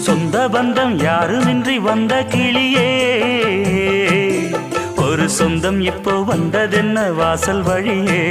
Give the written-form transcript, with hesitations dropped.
சொந்த பந்தம் யாருமின்றி வந்த கிளியே ஒரு சொந்தம் இப்போ வந்ததென்ன வாசல் வழியே